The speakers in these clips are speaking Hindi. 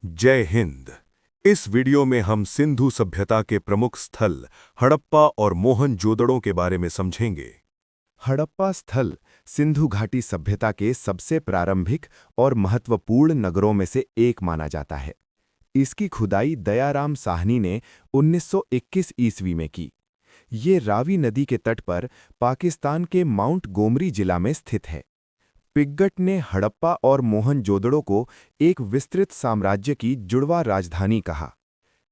जय हिंद। इस वीडियो में हम सिंधु सभ्यता के प्रमुख स्थल हड़प्पा और मोहनजोदड़ो के बारे में समझेंगे। हड़प्पा स्थल सिंधु घाटी सभ्यता के सबसे प्रारंभिक और महत्वपूर्ण नगरों में से एक माना जाता है। इसकी खुदाई दयाराम साहनी ने 1921 ईस्वी में की। ये रावी नदी के तट पर पाकिस्तान के माउंट गोमरी जिला में स्थित है। पिग्गट ने हड़प्पा और मोहनजोदड़ो को एक विस्तृत साम्राज्य की जुड़वा राजधानी कहा।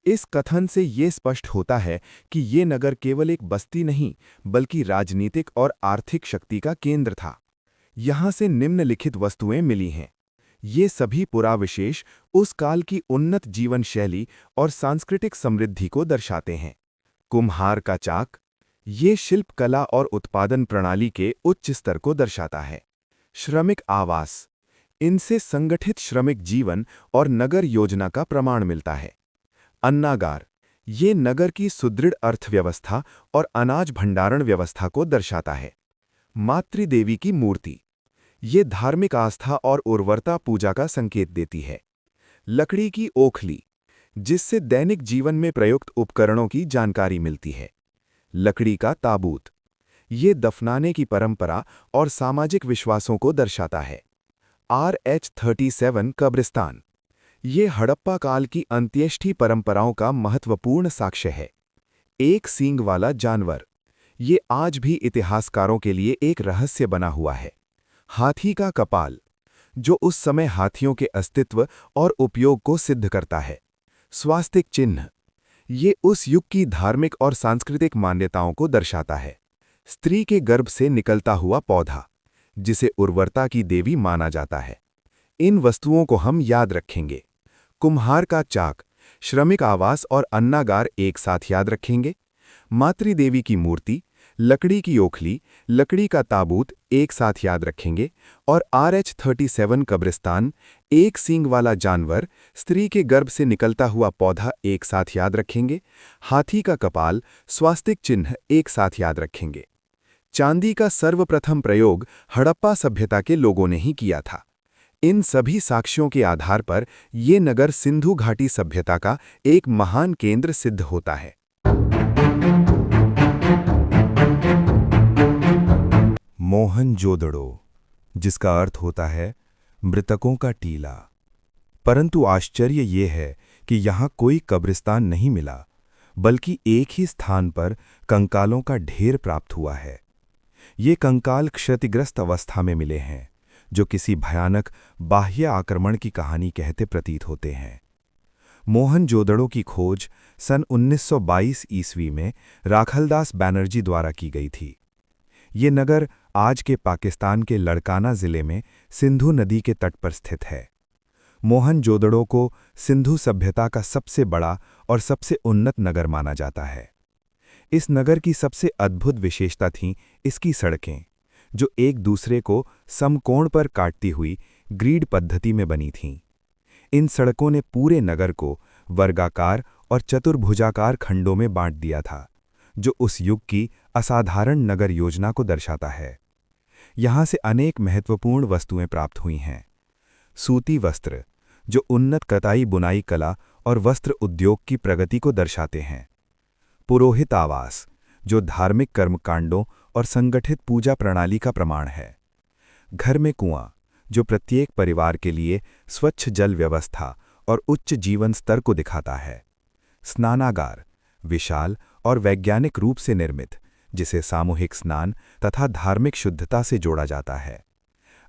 इस कथन से ये स्पष्ट होता है कि ये नगर केवल एक बस्ती नहीं बल्कि राजनीतिक और आर्थिक शक्ति का केंद्र था। यहाँ से निम्नलिखित वस्तुएं मिली हैं। ये सभी पुराविशेष उस काल की उन्नत जीवन शैली और सांस्कृतिक समृद्धि को दर्शाते हैं। कुम्हार का चाक, ये शिल्प कला और उत्पादन प्रणाली के उच्च स्तर को दर्शाता है। श्रमिक आवास, इनसे संगठित श्रमिक जीवन और नगर योजना का प्रमाण मिलता है। अन्नागार, ये नगर की सुदृढ़ अर्थव्यवस्था और अनाज भंडारण व्यवस्था को दर्शाता है। मातृदेवी की मूर्ति, ये धार्मिक आस्था और उर्वरता पूजा का संकेत देती है। लकड़ी की ओखली, जिससे दैनिक जीवन में प्रयुक्त उपकरणों की जानकारी मिलती है। लकड़ी का ताबूत, ये दफनाने की परंपरा और सामाजिक विश्वासों को दर्शाता है। RH-37 कब्रिस्तान, ये हड़प्पा काल की अंत्येष्टि परंपराओं का महत्वपूर्ण साक्ष्य है। एक सींग वाला जानवर, ये आज भी इतिहासकारों के लिए एक रहस्य बना हुआ है। हाथी का कपाल, जो उस समय हाथियों के अस्तित्व और उपयोग को सिद्ध करता है। स्वास्तिक चिन्ह, ये उस युग की धार्मिक और सांस्कृतिक मान्यताओं को दर्शाता है। स्त्री के गर्भ से निकलता हुआ पौधा, जिसे उर्वरता की देवी माना जाता है। इन वस्तुओं को हम याद रखेंगे। कुम्हार का चाक, श्रमिक आवास और अन्नागार एक साथ याद रखेंगे। मातृदेवी की मूर्ति, लकड़ी की ओखली, लकड़ी का ताबूत एक साथ याद रखेंगे। और RH-37 कब्रिस्तान, एक सींग वाला जानवर, स्त्री के गर्भ से निकलता हुआ पौधा एक साथ याद रखेंगे। हाथी का कपाल, स्वास्तिक चिन्ह एक साथ याद रखेंगे। चांदी का सर्वप्रथम प्रयोग हड़प्पा सभ्यता के लोगों ने ही किया था। इन सभी साक्ष्यों के आधार पर ये नगर सिंधु घाटी सभ्यता का एक महान केंद्र सिद्ध होता है। मोहनजोदड़ो, जिसका अर्थ होता है मृतकों का टीला। परंतु आश्चर्य ये है कि यहाँ कोई कब्रिस्तान नहीं मिला, बल्कि एक ही स्थान पर कंकालों का ढेर प्राप्त हुआ है। ये कंकाल क्षतिग्रस्त अवस्था में मिले हैं, जो किसी भयानक बाह्य आक्रमण की कहानी कहते प्रतीत होते हैं। मोहनजोदड़ो की खोज सन 1922 ईस्वी में राखलदास बैनर्जी द्वारा की गई थी। ये नगर आज के पाकिस्तान के लड़काना जिले में सिंधु नदी के तट पर स्थित है। मोहनजोदड़ो को सिंधु सभ्यता का सबसे बड़ा और सबसे उन्नत नगर माना जाता है। इस नगर की सबसे अद्भुत विशेषता थी इसकी सड़कें, जो एक दूसरे को समकोण पर काटती हुई ग्रिड पद्धति में बनी थीं। इन सड़कों ने पूरे नगर को वर्गाकार और चतुर्भुजाकार खंडों में बांट दिया था, जो उस युग की असाधारण नगर योजना को दर्शाता है। यहाँ से अनेक महत्वपूर्ण वस्तुएं प्राप्त हुई हैं। सूती वस्त्र, जो उन्नत कताई बुनाई कला और वस्त्र उद्योग की प्रगति को दर्शाते हैं। पुरोहित आवास, जो धार्मिक कर्मकांडों और संगठित पूजा प्रणाली का प्रमाण है। घर में कुआं, जो प्रत्येक परिवार के लिए स्वच्छ जल व्यवस्था और उच्च जीवन स्तर को दिखाता है। स्नानागार, विशाल और वैज्ञानिक रूप से निर्मित, जिसे सामूहिक स्नान तथा धार्मिक शुद्धता से जोड़ा जाता है।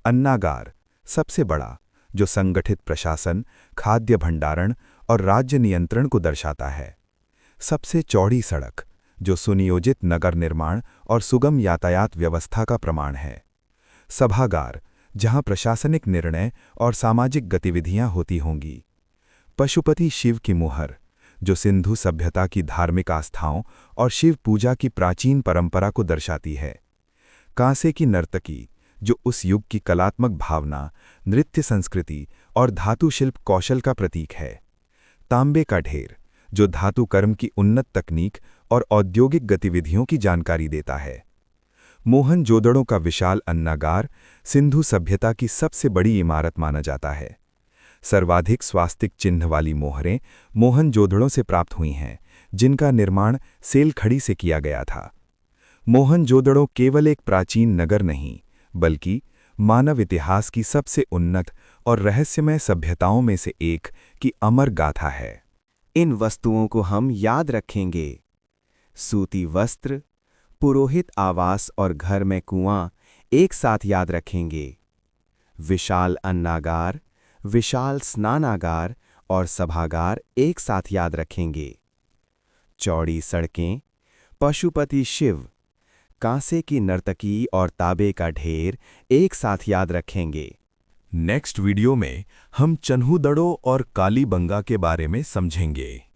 अन्नागार, सबसे बड़ा, जो संगठित प्रशासन, खाद्य भंडारण और राज्य नियंत्रण को दर्शाता है। सबसे चौड़ी सड़क, जो सुनियोजित नगर निर्माण और सुगम यातायात व्यवस्था का प्रमाण है। सभागार, जहां प्रशासनिक निर्णय और सामाजिक गतिविधियां होती होंगी। पशुपति शिव की मुहर, जो सिंधु सभ्यता की धार्मिक आस्थाओं और शिव पूजा की प्राचीन परंपरा को दर्शाती है। कांसे की नर्तकी, जो उस युग की कलात्मक भावना, नृत्य संस्कृति और धातु शिल्प कौशल का प्रतीक है। तांबे का ढेर, जो धातु कर्म की उन्नत तकनीक और औद्योगिक गतिविधियों की जानकारी देता है। मोहनजोदड़ो का विशाल अन्नागार सिंधु सभ्यता की सबसे बड़ी इमारत माना जाता है। सर्वाधिक स्वास्तिक चिन्ह वाली मोहरें मोहनजोदड़ो से प्राप्त हुई हैं, जिनका निर्माण सेलखड़ी से किया गया था। मोहनजोदड़ो केवल एक प्राचीन नगर नहीं, बल्कि मानव इतिहास की सबसे उन्नत और रहस्यमय सभ्यताओं में से एक की अमर गाथा है। इन वस्तुओं को हम याद रखेंगे। सूती वस्त्र, पुरोहित आवास और घर में कुआं एक साथ याद रखेंगे। विशाल अन्नागार, विशाल स्नानागार और सभागार एक साथ याद रखेंगे। चौड़ी सड़कें, पशुपति शिव, कांसे की नर्तकी और तांबे का ढेर एक साथ याद रखेंगे। नेक्स्ट वीडियो में हम चन्हूदड़ो और कालीबंगा के बारे में समझेंगे।